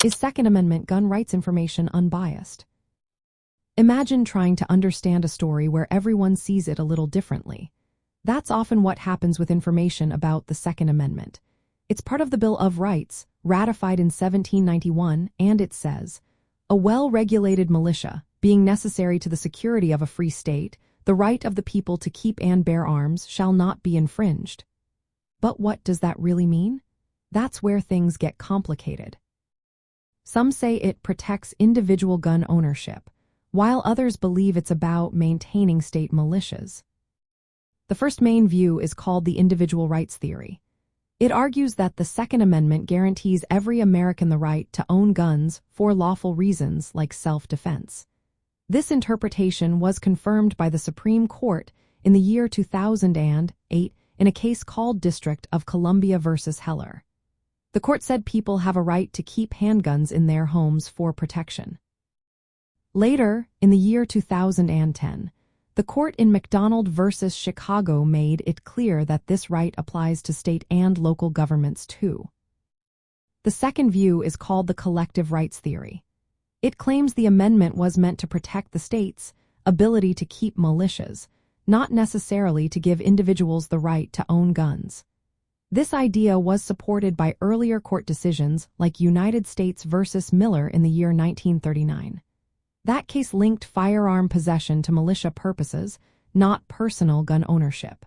Is Second Amendment gun rights information unbiased? Imagine trying to understand a story where everyone sees it a little differently. That's often what happens with information about the Second Amendment. It's part of the Bill of Rights, ratified in 1791, and it says, "A well-regulated militia, being necessary to the security of a free state, the right of the people to keep and bear arms shall not be infringed." But what does that really mean? That's where things get complicated. Some say it protects individual gun ownership, while others believe it's about maintaining state militias. The first main view is called the individual rights theory. It argues that the Second Amendment guarantees every American the right to own guns for lawful reasons like self-defense. This interpretation was confirmed by the Supreme Court in the year 2008 in a case called District of Columbia versus Heller. The court said people have a right to keep handguns in their homes for protection. Later, in the year 2010, the court in McDonald versus Chicago made it clear that this right applies to state and local governments too. The second view is called the collective rights theory. It claims the amendment was meant to protect the state's ability to keep militias, not necessarily to give individuals the right to own guns. This idea was supported by earlier court decisions like United States versus Miller in the year 1939. That case linked firearm possession to militia purposes, not personal gun ownership.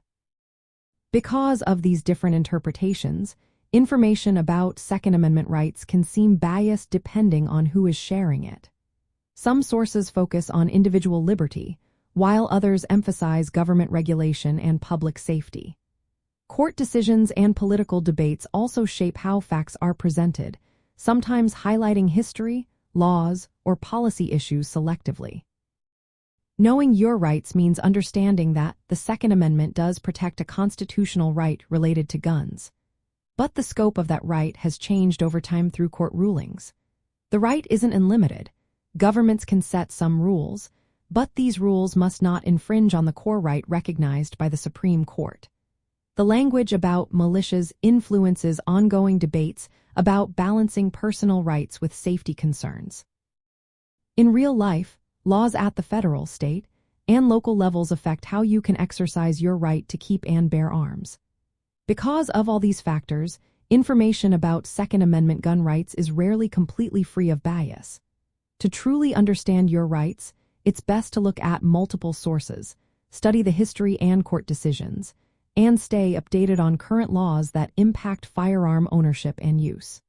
Because of these different interpretations, information about Second Amendment rights can seem biased depending on who is sharing it. Some sources focus on individual liberty, while others emphasize government regulation and public safety. Court decisions and political debates also shape how facts are presented, sometimes highlighting history, laws, or policy issues selectively. Knowing your rights means understanding that the Second Amendment does protect a constitutional right related to guns. But the scope of that right has changed over time through court rulings. The right isn't unlimited. Governments can set some rules, but these rules must not infringe on the core right recognized by the Supreme Court. The language about militias influences ongoing debates about balancing personal rights with safety concerns. In real life, laws at the federal, state, and local levels affect how you can exercise your right to keep and bear arms. Because of all these factors, information about Second Amendment gun rights is rarely completely free of bias. To truly understand your rights, it's best to look at multiple sources, study the history and court decisions, and stay updated on current laws that impact firearm ownership and use.